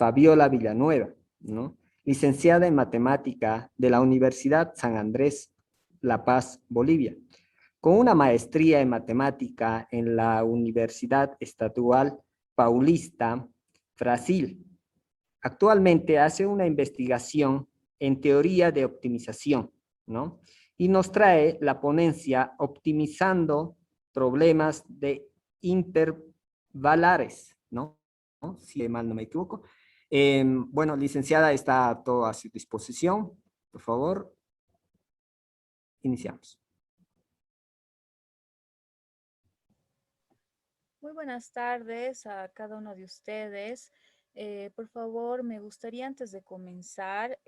Fabiola Villanueva, ¿no? Licenciada en Matemática de la Universidad San Andrés, La Paz, Bolivia, con una maestría en Matemática en la Universidad Estadual Paulista, Brasil. Actualmente hace una investigación en teoría de optimización, ¿no? Y nos trae la ponencia Optimizando problemas de intervalares, ¿no? Si mal no me equivoco. Bueno, licenciada, está todo a su disposición. Por favor, iniciamos. Muy buenas tardes a cada uno de ustedes. Por favor, me gustaría antes de comenzar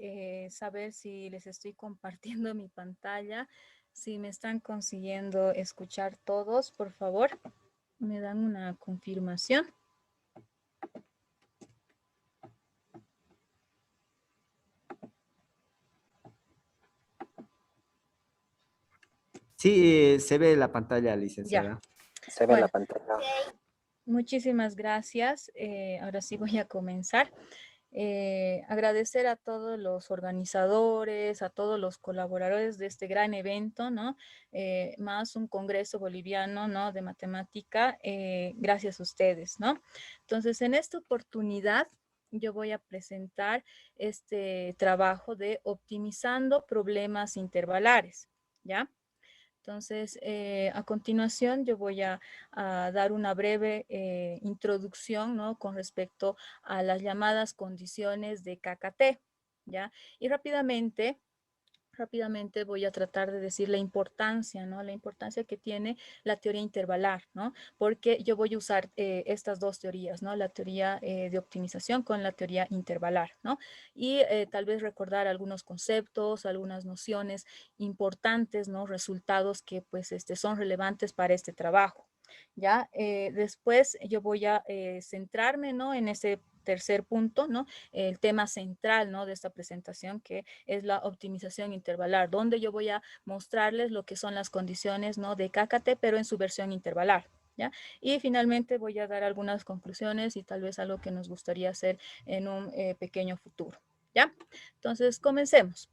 saber si les estoy compartiendo mi pantalla, si me están consiguiendo escuchar todos, por favor, me dan una confirmación. Sí, se ve la pantalla, Ya, licenciada. Se ve la bueno, pantalla. muchísimas gracias. Ahora sí voy a comenzar. Agradecer a todos los organizadores, a todos los colaboradores de este gran evento, ¿no? Más un congreso boliviano, ¿no? De matemática, gracias a ustedes, ¿no? Entonces, en esta oportunidad, yo voy a presentar este trabajo de optimizando problemas intervalares, ¿ya? Entonces, a continuación yo voy a dar una breve introducción, ¿no? Con respecto a las llamadas condiciones de KKT, ¿ya? Y rápidamente voy a tratar de decir la importancia, ¿no? La importancia que tiene la teoría intervalar, ¿no? Porque yo voy a usar estas dos teorías, ¿no? La teoría de optimización con la teoría intervalar, ¿no? Y tal vez recordar algunos conceptos, algunas nociones importantes, ¿no? Resultados que pues son relevantes para este trabajo. ¿Ya? Después yo voy a centrarme, ¿no? En ese tercer punto, ¿no? El tema central, ¿no? De esta presentación, que es la optimización intervalar, donde yo voy a mostrarles lo que son las condiciones, ¿no? De KKT, pero en su versión intervalar, ¿ya? Y finalmente voy a dar algunas conclusiones y tal vez algo que nos gustaría hacer en un pequeño futuro, ¿ya? Entonces, comencemos.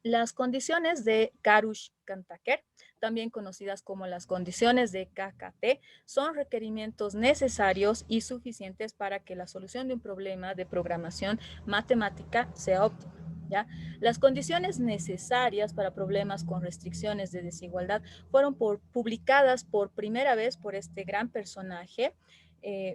Las condiciones de Karush-Kantaker, también conocidas como las condiciones de KKT, son requerimientos necesarios y suficientes para que la solución de un problema de programación matemática sea óptima. ¿Ya? Las condiciones necesarias para problemas con restricciones de desigualdad fueron publicadas por primera vez por este gran personaje,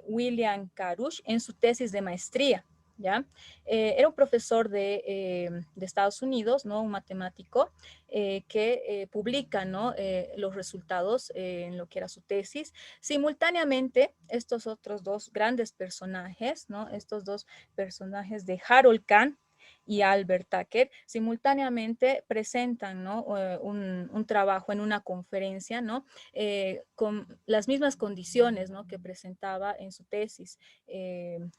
William Karush, en su tesis de maestría. ¿Ya? Era un profesor de Estados Unidos, ¿no? Un matemático que publica, ¿no? Los resultados en lo que era su tesis. Simultáneamente, estos otros dos grandes personajes, ¿no? Estos dos personajes de Harold Kahn y Albert Tucker simultáneamente presentan, ¿no? un trabajo en una conferencia, ¿no? Con las mismas condiciones, ¿no? Que presentaba en su tesis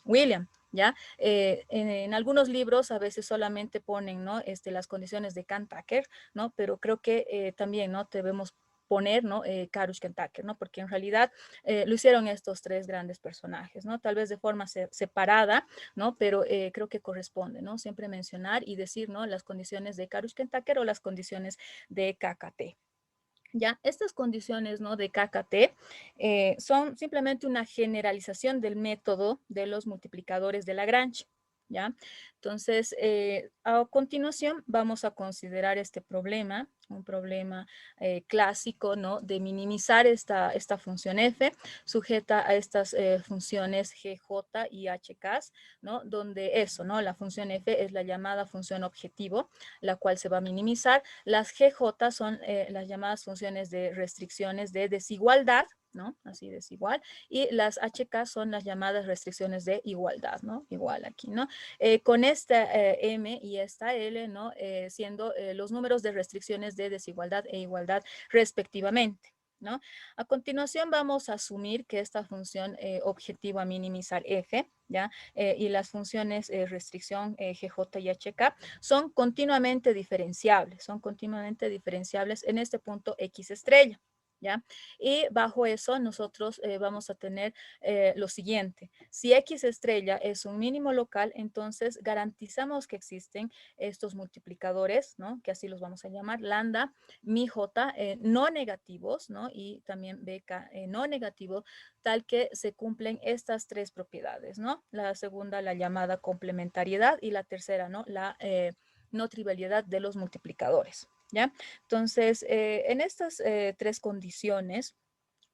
William. ¿Ya? En algunos libros a veces solamente ponen, ¿no? Las condiciones de Kahn-Tucker, ¿no? Pero creo que también, ¿no? Debemos poner, ¿no? Karush-Tucker, ¿no? Porque en realidad lo hicieron estos tres grandes personajes, ¿no? Tal vez de forma separada, ¿no? Pero creo que corresponde, ¿no? Siempre mencionar y decir, ¿no? Las condiciones de Karush-Tucker o las condiciones de KKT. Ya, estas condiciones, ¿no? De KKT son simplemente una generalización del método de los multiplicadores de Lagrange. ¿Ya? Entonces, a continuación vamos a considerar este problema, un problema clásico, ¿no? De minimizar esta función f sujeta a estas funciones gj y hk, ¿no? Donde eso, ¿no? La función f es la llamada función objetivo, la cual se va a minimizar. Las gj son las llamadas funciones de restricciones de desigualdad, ¿no? Así desigual. Y las HK son las llamadas restricciones de igualdad, ¿no? Igual aquí, ¿no? Con esta M y esta L, ¿no? Siendo los números de restricciones de desigualdad e igualdad respectivamente, ¿no? A continuación vamos a asumir que esta función objetivo a minimizar F, ¿ya? Y las funciones restricción GJ y HK son continuamente diferenciables en este punto X estrella. ¿Ya? Y bajo eso nosotros vamos a tener lo siguiente. Si X estrella es un mínimo local, entonces garantizamos que existen estos multiplicadores, ¿no? Que así los vamos a llamar, lambda, mi j, no negativos, ¿no? Y también bk no negativo, tal que se cumplen estas tres propiedades, ¿no? La segunda, la llamada complementariedad, y la tercera, ¿no? La no trivialidad de los multiplicadores, ¿ya? Entonces, en estas tres condiciones,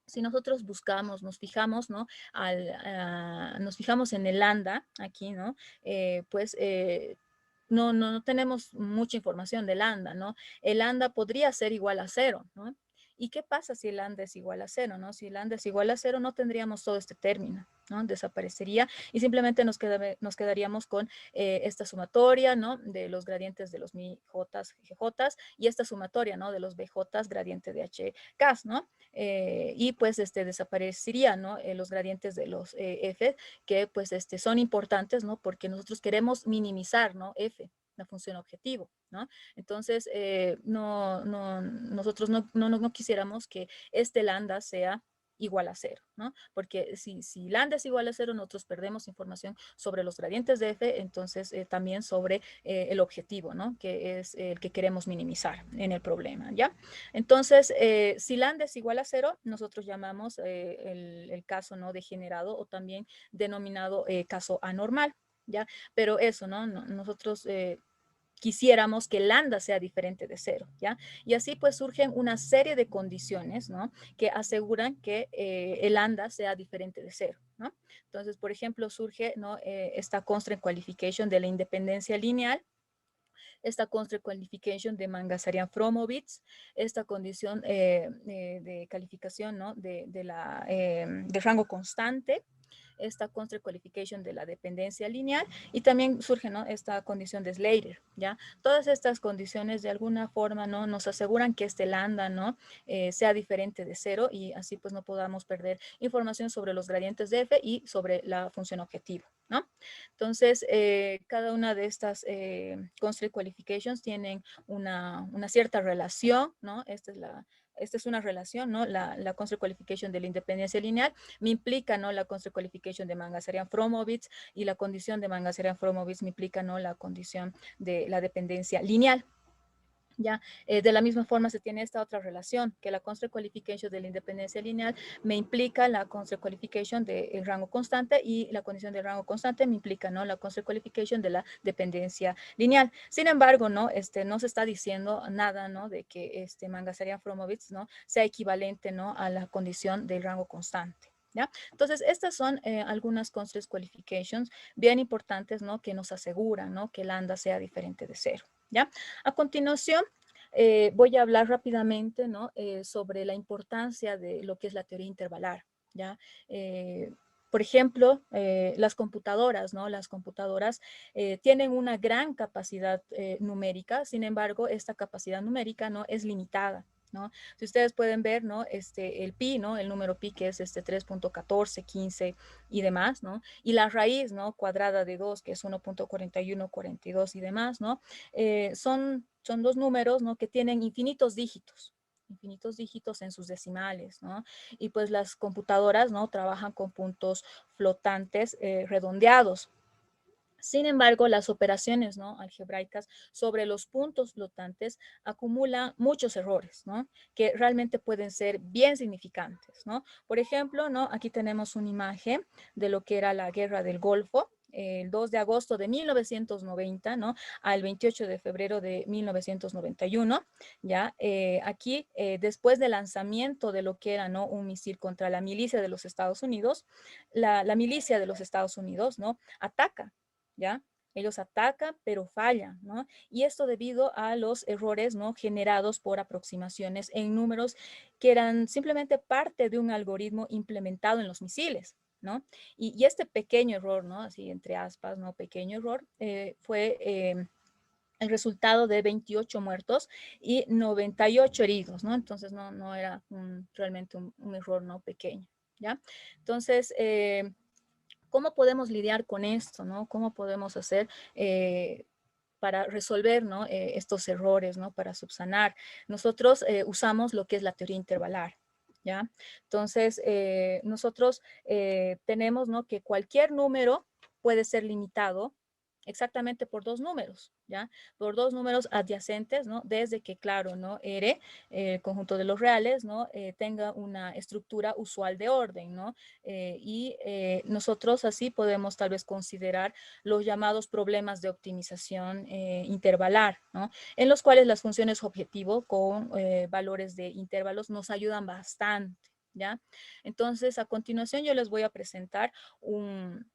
si nosotros buscamos, nos fijamos, ¿no? Nos fijamos en el lambda, aquí, ¿no? Pues no tenemos mucha información del lambda, ¿no? El lambda podría ser igual a 0, ¿no? ¿Y qué pasa si el lambda es igual a 0, ¿no? Si el lambda es igual a 0, no tendríamos todo este término, ¿no? Desaparecería y simplemente nos quedaríamos con esta sumatoria, ¿no? De los gradientes de los mi j, gj, y esta sumatoria, ¿no? De los bj, gradiente de hk, ¿no? Y pues desaparecería, ¿no? Los gradientes de los f, que pues son importantes, ¿no? Porque nosotros queremos minimizar, ¿no? F, la función objetivo, ¿no? Entonces, nosotros no quisiéramos que este lambda sea igual a 0, ¿no? Porque si lambda es igual a 0, nosotros perdemos información sobre los gradientes de f, entonces también sobre el objetivo, ¿no? Que es el que queremos minimizar en el problema, ¿ya? Entonces, si lambda es igual a 0, nosotros llamamos el caso no degenerado, o también denominado caso anormal, ¿ya? Pero eso, ¿no? Nosotros quisiéramos que lambda sea diferente de 0, ¿ya? Y así pues surgen una serie de condiciones, ¿no? Que aseguran que el lambda sea diferente de 0, ¿no? Entonces, por ejemplo, surge, ¿no? Esta constraint qualification de la independencia lineal, esta constraint qualification de Mangasarian-Fromowitz, esta condición de calificación, ¿no? De rango constante, esta constraint qualification de la dependencia lineal, y también surge, ¿no? Esta condición de Slater, ¿ya? Todas estas condiciones de alguna forma, ¿no? Nos aseguran que este lambda, ¿no? Sea diferente de 0, y así pues no podamos perder información sobre los gradientes de f y sobre la función objetivo, ¿no? Entonces, cada una de estas constraint qualifications tienen una cierta relación, ¿no? Esta es una relación, ¿no? La constraint qualification de la independencia lineal me implica, ¿no? La constraint qualification de Mangasarian-Fromowitz, y la condición de Mangasarian-Fromowitz me implica, ¿no? La condición de la dependencia lineal. ¿Ya? De la misma forma se tiene esta otra relación, que la constraint qualification de la independencia lineal me implica la constraint qualification del rango constante, y la condición del rango constante me implica, ¿no? La constraint qualification de la dependencia lineal. Sin embargo, ¿no? No se está diciendo nada, ¿no? De que Mangasarian-Fromowitz, ¿no? Sea equivalente, ¿no? A la condición del rango constante, ¿ya? Entonces, estas son algunas constraint qualifications bien importantes, ¿no? Que nos aseguran, ¿no? Que lambda sea diferente de 0, ¿ya? A continuación, voy a hablar rápidamente, ¿no? Sobre la importancia de lo que es la teoría intervalar, ¿ya? Por ejemplo, las computadoras, ¿no? Las computadoras tienen una gran capacidad numérica, sin embargo, esta capacidad numérica, ¿no? Es limitada, ¿no? Si ustedes pueden ver, ¿no? El pi, ¿no? El número pi, que es 3.14, 15 y demás, ¿no? Y la raíz, ¿no? Cuadrada de 2, que es 1.41, 42 y demás, ¿no? Son dos números, ¿no? Que tienen infinitos dígitos en sus decimales, ¿no? Y pues las computadoras, ¿no? Trabajan con puntos flotantes redondeados. Sin embargo, las operaciones, ¿no? Algebraicas sobre los puntos flotantes acumulan muchos errores, ¿no? Que realmente pueden ser bien significantes, ¿no? Por ejemplo, ¿no? Aquí tenemos una imagen de lo que era la Guerra del Golfo, el 2 de agosto de 1990, ¿no? Al 28 de febrero de 1991, ¿ya? Aquí, después del lanzamiento de lo que era, ¿no? Un misil contra la milicia de los Estados Unidos, la milicia de los Estados Unidos, ¿no? Ataca, ¿ya? Ellos atacan, pero fallan, ¿no? Y esto debido a los errores, ¿no? Generados por aproximaciones en números que eran simplemente parte de un algoritmo implementado en los misiles, ¿no? Y este pequeño error, ¿no? Así entre aspas, ¿no? Pequeño error, fue el resultado de 28 muertos y 98 heridos, ¿no? Entonces no era realmente un error, ¿no? Pequeño, ¿ya? Entonces, ¿cómo podemos lidiar con esto, no? ¿Cómo podemos hacer para resolver, ¿no? Estos errores, ¿no? Para subsanar. Nosotros usamos lo que es la teoría intervalar, ¿ya? Entonces, nosotros tenemos, ¿no?, que cualquier número puede ser limitado exactamente por dos números, ¿ya? Por dos números adyacentes, ¿no? Desde que, claro, ¿no?, R, el conjunto de los reales, ¿no?, tenga una estructura usual de orden, ¿no? Nosotros así podemos tal vez considerar los llamados problemas de optimización intervalar, ¿no?, en los cuales las funciones objetivo con valores de intervalos nos ayudan bastante, ¿ya? Entonces, a continuación yo les voy a presentar un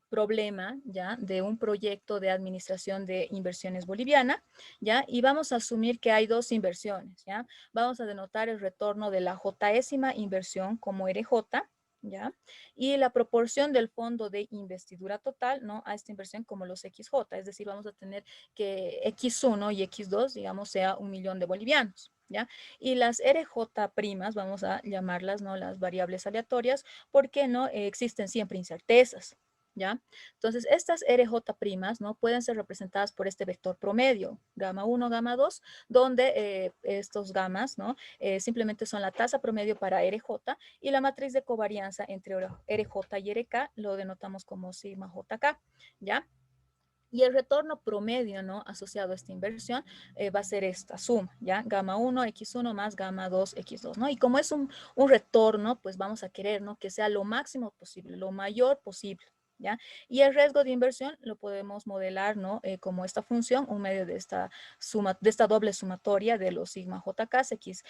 problema, ¿ya?, de un proyecto de administración de inversiones boliviana, ¿ya? Y vamos a asumir que hay dos inversiones, ¿ya? Vamos a denotar el retorno de la JésIma inversión como RJ, ¿ya? Y la proporción del fondo de investidura total, ¿no?, a esta inversión como los XJ, es decir, vamos a tener que X1 y X2, digamos, sea 1.000.000 de bolivianos, ¿ya? Y las RJ primas, vamos a llamarlas, ¿no?, las variables aleatorias, porque no existen siempre incertezas, ¿ya? Entonces, estas RJ primas, ¿no?, pueden ser representadas por este vector promedio, gamma 1, gamma 2, donde estos gamas, ¿no?, simplemente son la tasa promedio para RJ y la matriz de covarianza entre RJ y RK lo denotamos como sigma JK, ¿ya? Y el retorno promedio, ¿no?, asociado a esta inversión va a ser esta suma, ¿ya? Gamma 1, X1 más gamma 2, X2, ¿no? Y como es un retorno, pues vamos a querer, ¿no?, que sea lo máximo posible, lo mayor posible, ¿ya? Y el riesgo de inversión lo podemos modelar, ¿no?, como esta función, un medio de esta suma, de esta doble sumatoria de los sigma JK, XJ,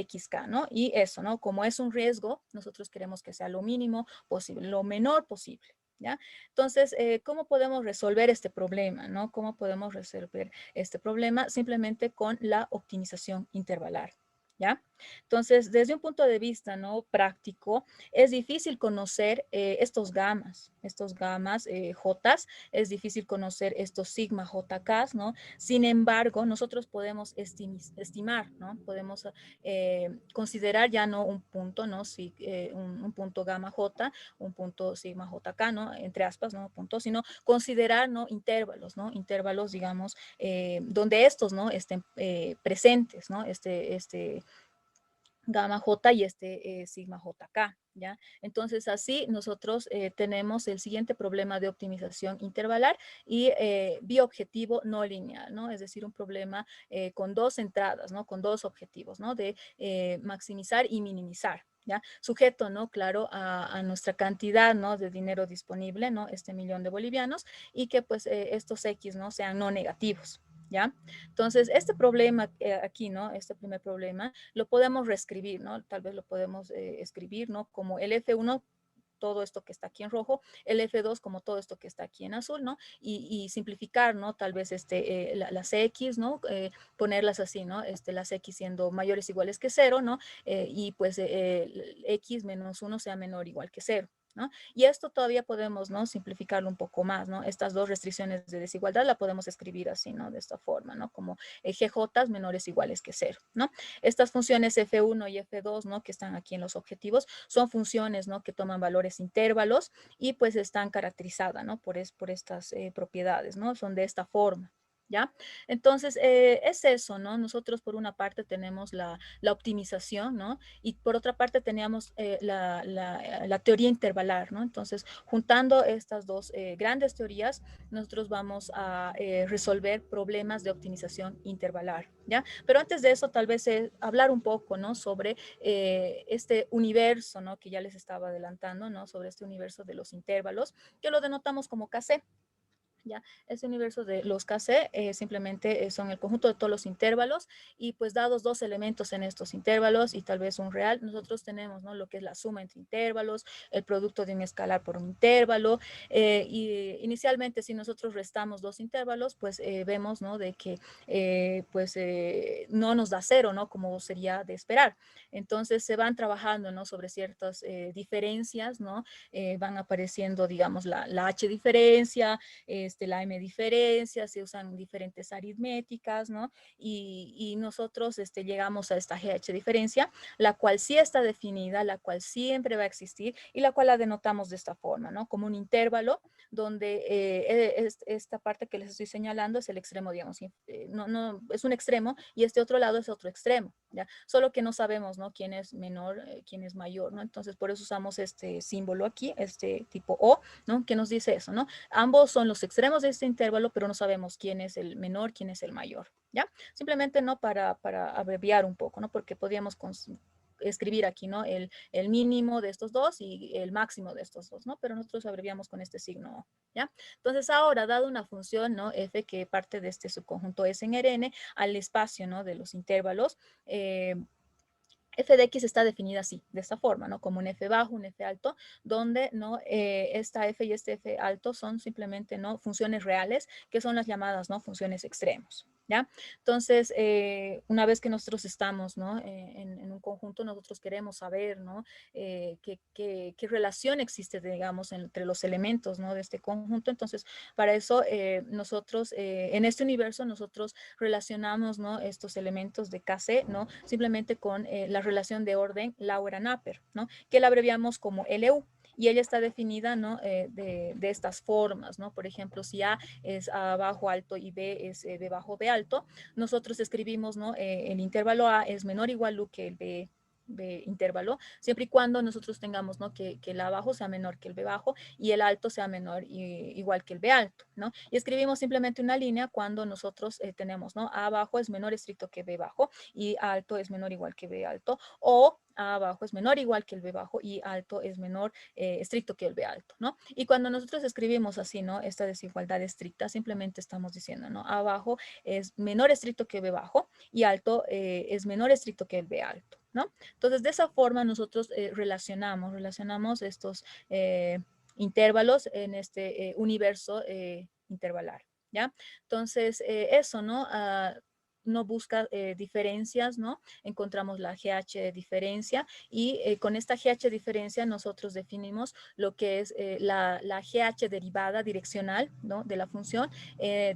XK, ¿no? Y eso, ¿no? Como es un riesgo, nosotros queremos que sea lo mínimo posible, lo menor posible, ¿ya? Entonces, ¿cómo podemos resolver este problema, no? ¿Cómo podemos resolver este problema? Simplemente con la optimización intervalar, ¿ya? Entonces, desde un punto de vista, ¿no?, práctico, es difícil conocer estos gamas J's, es difícil conocer estos sigma JKs, ¿no? Sin embargo, nosotros podemos estimar, ¿no? Podemos considerar ya no un punto, ¿no? Si, un punto gamma J, un punto sigma JK, ¿no? Entre aspas, no puntos, sino considerar, ¿no?, intervalos, ¿no? Intervalos, digamos, donde estos, ¿no?, estén presentes, ¿no? Este gamma J y sigma JK, ¿ya? Entonces, así nosotros tenemos el siguiente problema de optimización intervalar y biobjetivo no lineal, ¿no? Es decir, un problema con dos entradas, ¿no?, con dos objetivos, ¿no?, de maximizar y minimizar, ¿ya? Sujeto, ¿no?, claro, a nuestra cantidad, ¿no?, de dinero disponible, ¿no?, 1.000.000 de bolivianos, y que pues estos X, ¿no?, sean no negativos, ¿ya? Entonces, este problema aquí, ¿no?, este primer problema, lo podemos reescribir, ¿no? Tal vez lo podemos escribir, ¿no?, como el F1, todo esto que está aquí en rojo, el F2 como todo esto que está aquí en azul, ¿no? Y simplificar, ¿no?, tal vez las X, ¿no? Ponerlas así, ¿no? Las X siendo mayores o iguales que 0, ¿no? Y pues X menos 1 sea menor o igual que 0, ¿no? Y esto todavía podemos, ¿no?, simplificarlo un poco más, ¿no? Estas dos restricciones de desigualdad la podemos escribir así, ¿no?, de esta forma, ¿no? Como GJ menores o iguales que 0, ¿no? Estas funciones F1 y F2, ¿no?, que están aquí en los objetivos, son funciones, ¿no?, que toman valores intervalos y pues están caracterizadas, ¿no?, por estas propiedades, ¿no? Son de esta forma, ¿ya? Entonces, es eso, ¿no? Nosotros por una parte tenemos la optimización, ¿no? Y por otra parte teníamos la teoría intervalar, ¿no? Entonces, juntando estas dos grandes teorías, nosotros vamos a resolver problemas de optimización intervalar, ¿ya? Pero antes de eso, tal vez hablar un poco, ¿no?, sobre este universo, ¿no?, que ya les estaba adelantando, ¿no?, sobre este universo de los intervalos, que lo denotamos como KC. ¿Ya? Este universo de los KC simplemente son el conjunto de todos los intervalos y pues dados dos elementos en estos intervalos y tal vez un real, nosotros tenemos, ¿no?, lo que es la suma entre intervalos, el producto de un escalar por un intervalo y inicialmente si nosotros restamos dos intervalos, pues vemos, ¿no?, de que no nos da 0, ¿no?, como sería de esperar. Entonces se van trabajando, ¿no?, sobre ciertas diferencias, ¿no? Van apareciendo, digamos, la H diferencia, la M diferencia, se usan diferentes aritméticas, ¿no? Y nosotros llegamos a esta GH diferencia, la cual sí está definida, la cual siempre va a existir y la cual la denotamos de esta forma, ¿no? Como un intervalo donde esta parte que les estoy señalando es el extremo, digamos, no, es un extremo y este otro lado es otro extremo, ¿ya? Solo que no sabemos, ¿no? Quién es menor, quién es mayor, ¿no? Entonces, por eso usamos este símbolo aquí, este tipo O, ¿no? Que nos dice eso, ¿no? Ambos son los extremos de este intervalo, pero no sabemos quién es el menor, quién es el mayor, ¿ya? Simplemente, ¿no? Para abreviar un poco, ¿no? Porque podríamos escribir aquí, ¿no? El mínimo de estos dos y el máximo de estos dos, ¿no? Pero nosotros abreviamos con este signo, ¿ya? Entonces ahora, dado una función, ¿no? F que parte de este subconjunto S en Rn al espacio, ¿no? De los intervalos, f de x está definida así, de esta forma, ¿no? Como un f bajo, un f alto, donde, ¿no? Esta f y este f alto son simplemente, ¿no? Funciones reales, que son las llamadas, ¿no? Funciones extremos, ¿ya? Entonces, una vez que nosotros estamos, ¿no? En un conjunto, nosotros queremos saber, ¿no? Qué relación existe, digamos, entre los elementos, ¿no? De este conjunto. Entonces, para eso, nosotros, en este universo, nosotros relacionamos, ¿no? Estos elementos de KC, ¿no? Simplemente con la relación de orden Laura-Napier, ¿no? Que la abreviamos como LU. Y ella está definida, ¿no? De estas formas, ¿no? Por ejemplo, si A es A bajo alto y B es B bajo B alto, nosotros escribimos, ¿no? El intervalo A es menor o igual que el B intervalo, siempre y cuando nosotros tengamos, ¿no? Que el A bajo sea menor que el B bajo y el alto sea menor igual que el B alto, ¿no? Y escribimos simplemente una línea cuando nosotros tenemos, ¿no? A bajo es menor estricto que B bajo y alto es menor o igual que B alto, o A bajo es menor o igual que el B bajo y alto es menor estricto que el B alto, ¿no? Y cuando nosotros escribimos así, ¿no? Esta desigualdad estricta, simplemente estamos diciendo, ¿no? A bajo es menor estricto que B bajo y alto es menor estricto que el B alto, ¿no? Entonces, de esa forma nosotros relacionamos estos intervalos en este universo intervalar, ¿ya? Entonces, eso, ¿no? No busca diferencias, ¿no? Encontramos la GH de diferencia y con esta GH diferencia nosotros definimos lo que es la GH derivada direccional, ¿no? De la función,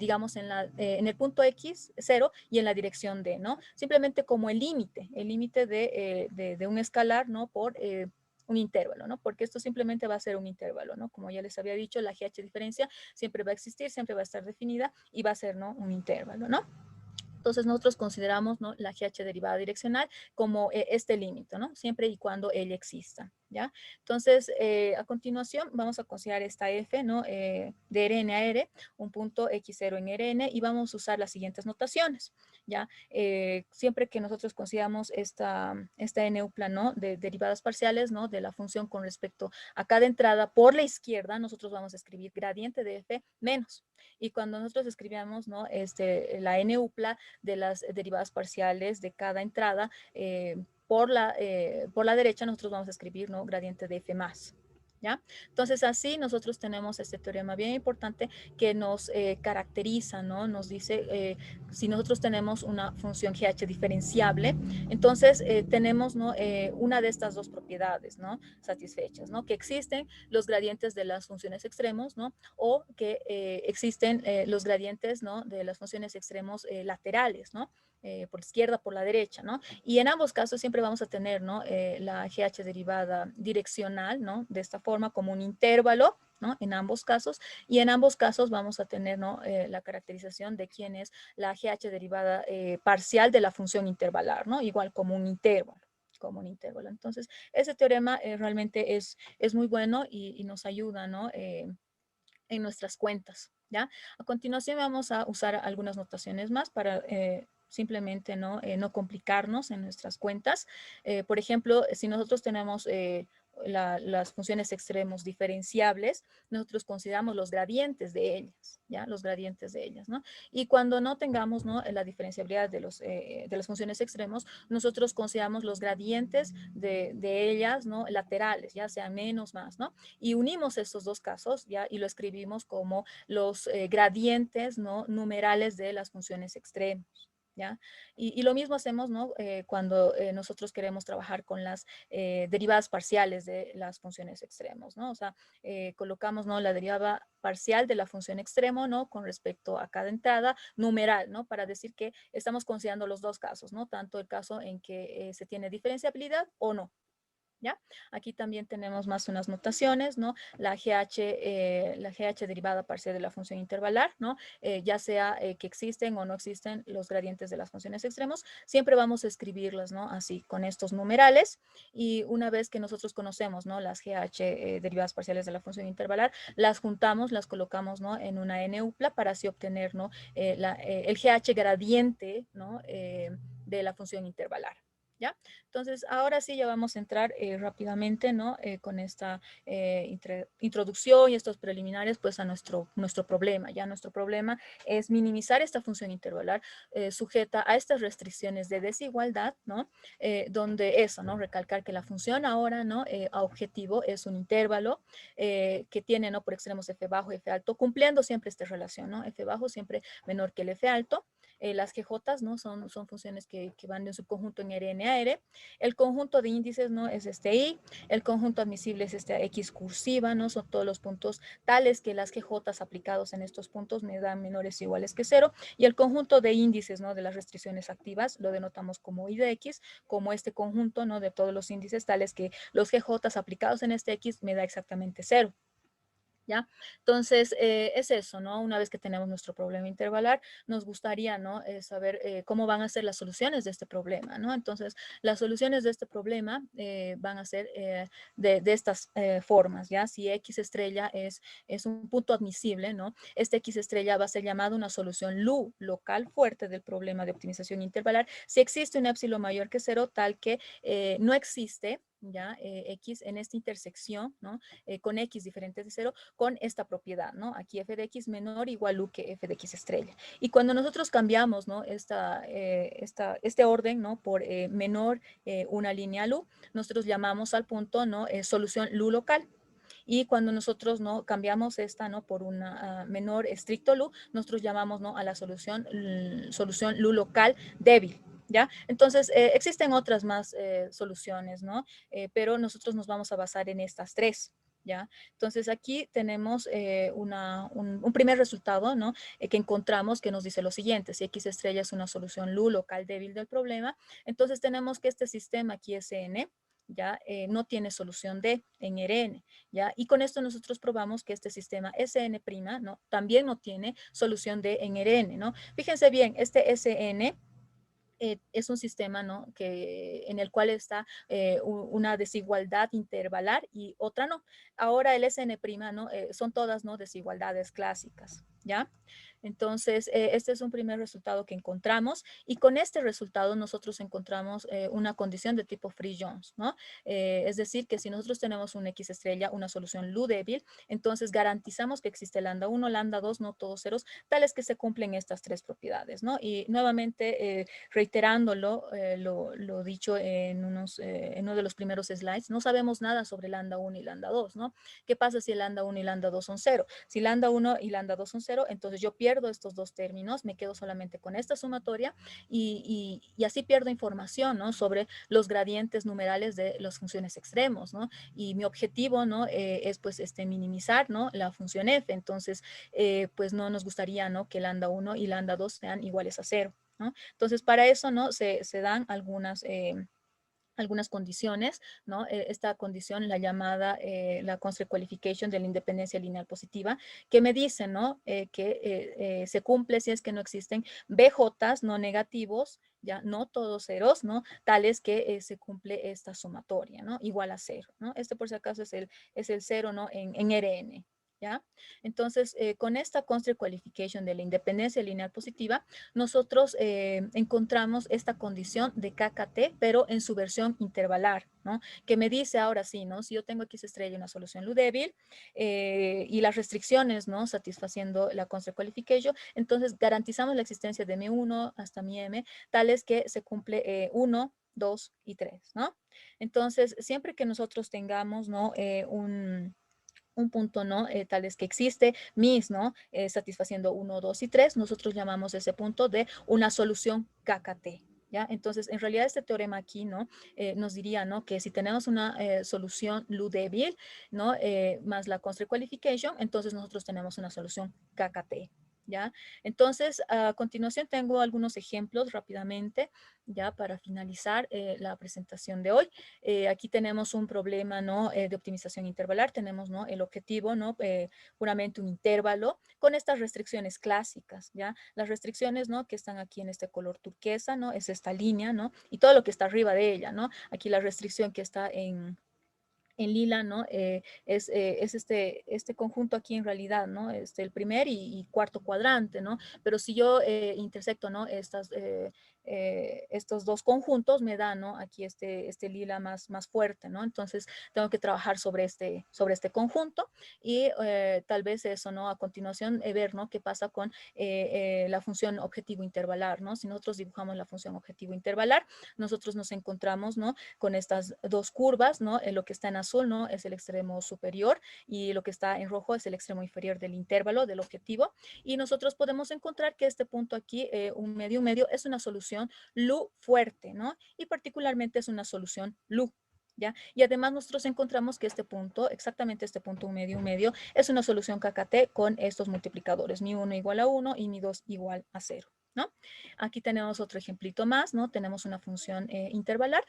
digamos, en el punto X, 0, y en la dirección D, ¿no? Simplemente como el límite de un escalar, ¿no? Por un intervalo, ¿no? Porque esto simplemente va a ser un intervalo, ¿no? Como ya les había dicho, la GH diferencia siempre va a existir, siempre va a estar definida y va a ser, ¿no? Un intervalo, ¿no? Entonces nosotros consideramos, ¿no? La GH derivada direccional como este límite, ¿no? Siempre y cuando ella exista, ¿ya? Entonces, a continuación vamos a considerar esta F, ¿no? De Rn a R, un punto X0 en Rn y vamos a usar las siguientes notaciones, ¿ya? Siempre que nosotros consideramos esta NUPLA, ¿no? De derivadas parciales, ¿no? De la función con respecto a cada entrada por la izquierda, nosotros vamos a escribir gradiente de F menos. Y cuando nosotros escribíamos, ¿no? La NUPLA de las derivadas parciales de cada entrada, por la derecha nosotros vamos a escribir, ¿no? Gradiente de F más, ¿ya? Entonces así nosotros tenemos este teorema bien importante que nos caracteriza, ¿no? Nos dice si nosotros tenemos una función GH diferenciable, entonces tenemos, ¿no? Una de estas dos propiedades, ¿no? Satisfechas, ¿no? Que existen los gradientes de las funciones extremos, ¿no? O que existen los gradientes, ¿no? De las funciones extremos laterales, ¿no? Por la izquierda, por la derecha, ¿no? Y en ambos casos siempre vamos a tener, ¿no? La GH derivada direccional, ¿no? De esta forma como un intervalo, ¿no? En ambos casos. Y en ambos casos vamos a tener, ¿no? La caracterización de quién es la GH derivada parcial de la función intervalar, ¿no? Igual como un intervalo. Entonces, ese teorema realmente es muy bueno y nos ayuda, ¿no? En nuestras cuentas, ¿ya? A continuación vamos a usar algunas notaciones más para simplemente no complicarnos en nuestras cuentas. Por ejemplo, si nosotros tenemos las funciones extremos diferenciables, nosotros consideramos los gradientes de ellas, ¿ya? Los gradientes de ellas, ¿no? Y cuando no tengamos, ¿no? La diferenciabilidad de las funciones extremos, nosotros consideramos los gradientes de ellas, ¿no? Laterales, ya sea menos, más, ¿no? Y unimos estos dos casos, ¿ya? Y lo escribimos como los gradientes, ¿no? Numerales de las funciones extremas, ¿ya? Y lo mismo hacemos, ¿no? Cuando nosotros queremos trabajar con las derivadas parciales de las funciones extremos, ¿no? O sea, colocamos, ¿no? La derivada parcial de la función extremo, ¿no? Con respecto a cada entrada numeral, ¿no? Para decir que estamos considerando los dos casos, ¿no? Tanto el caso en que se tiene diferenciabilidad o no. ¿Ya? Aquí también tenemos más unas notaciones, ¿no? La GH derivada parcial de la función intervalar, ¿no? Ya sea que existen o no existen los gradientes de las funciones extremos, siempre vamos a escribirlas, ¿no? Así, con estos numerales, y una vez que nosotros conocemos, ¿no? Las GH derivadas parciales de la función intervalar, las juntamos, las colocamos, ¿no? En una NUPLA para así obtener, ¿no? El GH gradiente, ¿no? De la función intervalar. ¿Ya? Entonces, ahora sí ya vamos a entrar rápidamente, ¿no? Con esta introducción y estos preliminares, pues a nuestro problema. Ya nuestro problema es minimizar esta función intervalar sujeta a estas restricciones de desigualdad, ¿no? Donde eso, ¿no? Recalcar que la función ahora, ¿no? A objetivo es un intervalo que tiene, ¿no? Por extremos f bajo y f alto, cumpliendo siempre esta relación, ¿no? F bajo siempre menor que el f alto. Las GJ, ¿no? Son funciones que van de un subconjunto en Rn a R. El conjunto de índices, ¿no? Es este I. El conjunto admisible es esta X cursiva, ¿no? Son todos los puntos tales que las GJ aplicados en estos puntos me dan menores o iguales que 0. Y el conjunto de índices, ¿no? De las restricciones activas lo denotamos como I de X, como este conjunto, ¿no? De todos los índices tales que los GJ aplicados en este X me da exactamente 0. ¿Ya? Entonces, es eso, ¿no? Una vez que tenemos nuestro problema intervalar, nos gustaría, ¿no? Saber cómo van a ser las soluciones de este problema, ¿no? Entonces, las soluciones de este problema van a ser de estas formas, ¿ya? Si X estrella es un punto admisible, ¿no? Este X estrella va a ser llamado una solución LU, local fuerte del problema de optimización intervalar, si existe un épsilon mayor que 0, tal que no existe, ¿ya? X en esta intersección, ¿no? Con X diferentes de 0, con esta propiedad, ¿no? Aquí f de x menor igual u que f de x estrella. Y cuando nosotros cambiamos, ¿no? Este orden, ¿no? Por menor una lineal u, nosotros llamamos al punto, ¿no? Solución LU local. Y cuando nosotros no cambiamos esta, ¿no? Por una menor estricto LU, nosotros llamamos, ¿no? A la solución LU local débil. ¿Ya? Entonces, existen otras más soluciones, ¿no? Pero nosotros nos vamos a basar en estas tres. ¿Ya? Entonces aquí tenemos un primer resultado, ¿no? Que encontramos que nos dice lo siguiente: si X estrella es una solución LU local débil del problema, entonces tenemos que este sistema aquí SN, ¿ya? No tiene solución D en Rn, ¿ya? Y con esto nosotros probamos que este sistema Sn', ¿no? También no tiene solución D en Rn, ¿no? Fíjense bien, este Sn es un sistema, ¿no? En el cual está una desigualdad intervalar y otra no. Ahora el Sn', ¿no? Son todas, ¿no? Desigualdades clásicas, ¿ya? Entonces, este es un primer resultado que encontramos, y con este resultado nosotros encontramos una condición de tipo Free-Jones, ¿no? Es decir, que si nosotros tenemos un X estrella, una solución LU débil, entonces garantizamos que existe lambda 1, lambda 2, no todos ceros, tales que se cumplen estas tres propiedades, ¿no? Y nuevamente, reiterándolo, lo dicho en uno de los primeros slides, no sabemos nada sobre lambda 1 y lambda 2, ¿no? ¿Qué pasa si lambda 1 y lambda 2 son 0? Si lambda 1 y lambda 2 son 0, entonces yo pierdo estos dos términos, me quedo solamente con esta sumatoria y así pierdo información, ¿no? Sobre los gradientes numerales de las funciones extremos, ¿no? Y mi objetivo, ¿no? Es pues minimizar, ¿no? La función f, entonces pues no nos gustaría, ¿no? Que lambda 1 y lambda 2 sean iguales a 0, ¿no? Entonces para eso, ¿no? Se dan algunas condiciones, ¿no? Esta condición, la llamada la constraint qualification de la independencia lineal positiva, que me dice, ¿no? Que se cumple si es que no existen BJs no negativos, ya no todos ceros, ¿no? Tales que se cumple esta sumatoria, ¿no? Igual a 0, ¿no? Este por si acaso es el 0, ¿no? En Rn. ¿Ya? Entonces, con esta constraint qualification de la independencia lineal positiva, nosotros encontramos esta condición de KKT, pero en su versión intervalar, ¿no? Que me dice ahora sí, ¿no? Si yo tengo X estrella una solución LU débil y las restricciones, ¿no? Satisfaciendo la constraint qualification, entonces garantizamos la existencia de mi1 hasta mi m, tales que se cumple 1, 2 y 3, ¿no? Entonces, siempre que nosotros tengamos, ¿no? Un punto, ¿no? Tal es que existe mis, ¿no? Satisfaciendo 1, 2 y 3, nosotros llamamos ese punto de una solución KKT. ¿Ya? Entonces, en realidad este teorema aquí, ¿no? Nos diría, ¿no? Que si tenemos una solución LU débil, ¿no? Más la constraint qualification, entonces nosotros tenemos una solución KKT. ¿Ya? Entonces, a continuación tengo algunos ejemplos rápidamente, ya para finalizar la presentación de hoy. Aquí tenemos un problema, ¿no? De optimización intervalar, tenemos, ¿no? El objetivo, ¿no? Puramente un intervalo con estas restricciones clásicas, ¿ya? Las restricciones, ¿no? Que están aquí en este color turquesa, ¿no? Es esta línea, ¿no? Y todo lo que está arriba de ella, ¿no? Aquí la restricción que está en lila, ¿no? Es este conjunto aquí en realidad, ¿no? El primer y cuarto cuadrante, ¿no? Pero si yo intersecto, ¿no? Estos dos conjuntos me da, ¿no? Aquí este lila más fuerte, ¿no? Entonces tengo que trabajar sobre este conjunto y tal vez eso, ¿no? A continuación ver, ¿no? ¿Qué pasa con la función objetivo intervalar, ¿no? Si nosotros dibujamos la función objetivo intervalar, nosotros nos encontramos, ¿no? Con estas dos curvas, ¿no? Lo que está en azul, ¿no? Es el extremo superior y lo que está en rojo es el extremo inferior del intervalo, del objetivo. Y nosotros podemos encontrar que este punto aquí, un medio, es una solución LU fuerte, ¿no? Y particularmente es una solución LU. ¿Ya? Y además nosotros encontramos que este punto, exactamente este punto un medio, es una solución KKT con estos multiplicadores, mi1 igual a 1 y mi2 igual a 0. ¿No? Aquí tenemos otro ejemplito más, ¿no? Tenemos una función intervalar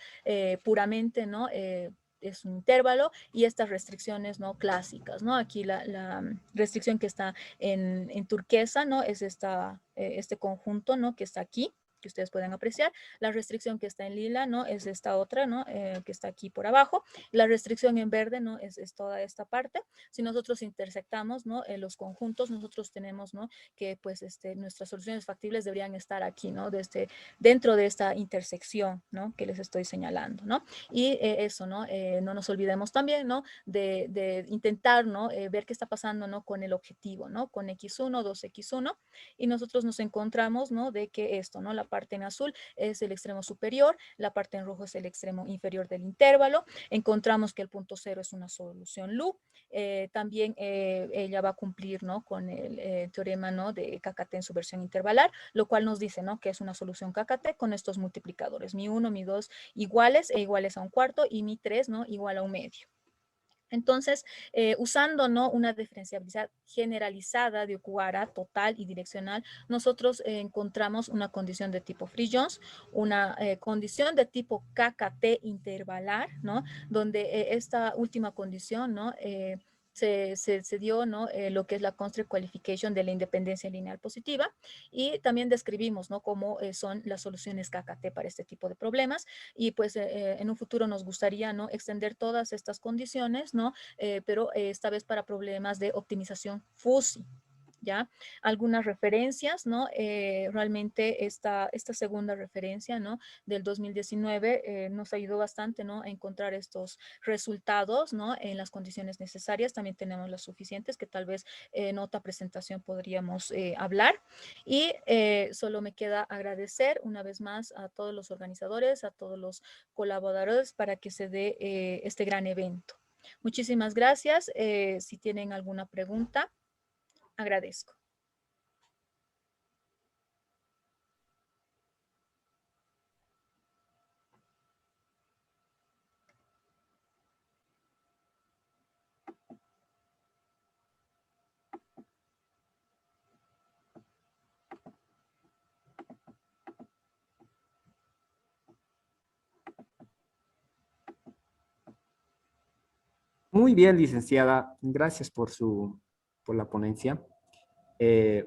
puramente, ¿no? Es un intervalo y estas restricciones, ¿no? Clásicas, ¿no? Aquí la restricción que está en turquesa, ¿no? Es este conjunto, ¿no? Que está aquí, que ustedes pueden apreciar. La restricción que está en lila, ¿no? Es esta otra, ¿no? Que está aquí por abajo. La restricción en verde, ¿no? Es toda esta parte. Si nosotros intersectamos, ¿no? Los conjuntos, nosotros tenemos, ¿no? Que pues nuestras soluciones factibles deberían estar aquí, ¿no? Dentro de esta intersección, ¿no? Que les estoy señalando, ¿no? Y eso, ¿no? No nos olvidemos también, ¿no? De intentar, ¿no? Ver qué está pasando, ¿no? Con el objetivo, ¿no? Con X1, 2X1, y nosotros nos encontramos, ¿no? De que esto, ¿no? La parte en azul es el extremo superior, la parte en rojo es el extremo inferior del intervalo. Encontramos que el punto cero es una solución LU. También ella va a cumplir, ¿no? Con el teorema, ¿no? De KKT en su versión intervalar, lo cual nos dice, ¿no? Que es una solución KKT con estos multiplicadores, mi1, mi2 iguales iguales a un cuarto y mi3, ¿no? Igual a un medio. Entonces, usando, ¿no? Una diferenciabilidad generalizada de Okuhara, total y direccional, nosotros encontramos una condición de tipo Free-Jones, una condición de tipo KKT intervalar, ¿no? Donde esta última condición, ¿no? Se dio, ¿no? Lo que es la constraint qualification de la independencia lineal positiva, y también describimos, ¿no? Cómo son las soluciones KKT para este tipo de problemas, y pues en un futuro nos gustaría, ¿no? Extender todas estas condiciones, ¿no? Pero esta vez para problemas de optimización fuzzy. ¿Ya? Algunas referencias, ¿no? Realmente esta segunda referencia, ¿no? Del 2019 nos ayudó bastante, ¿no? A encontrar estos resultados, ¿no? En las condiciones necesarias. También tenemos las suficientes que tal vez en otra presentación podríamos hablar. Y solo me queda agradecer una vez más a todos los organizadores, a todos los colaboradores para que se dé este gran evento. Muchísimas gracias. Si tienen alguna pregunta, agradezco. Muy bien, licenciada. Gracias por la ponencia.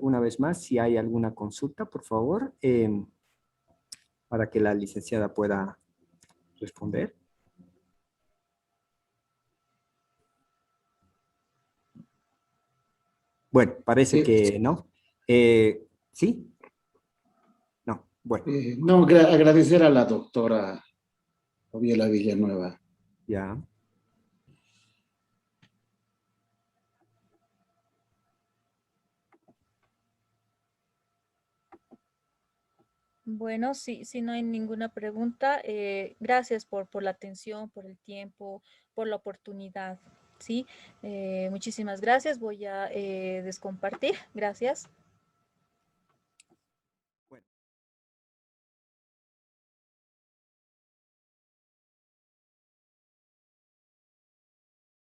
Una vez más, si hay alguna consulta, por favor, para que la licenciada pueda responder. Bueno, parece que no. ¿Sí? No, bueno, No, agradecer a la doctora Fabiola Villanueva. ya. Bueno, si no hay ninguna pregunta, gracias por la atención, por el tiempo, por la oportunidad, ¿sí? Muchísimas gracias. Voy a descompartir. Gracias.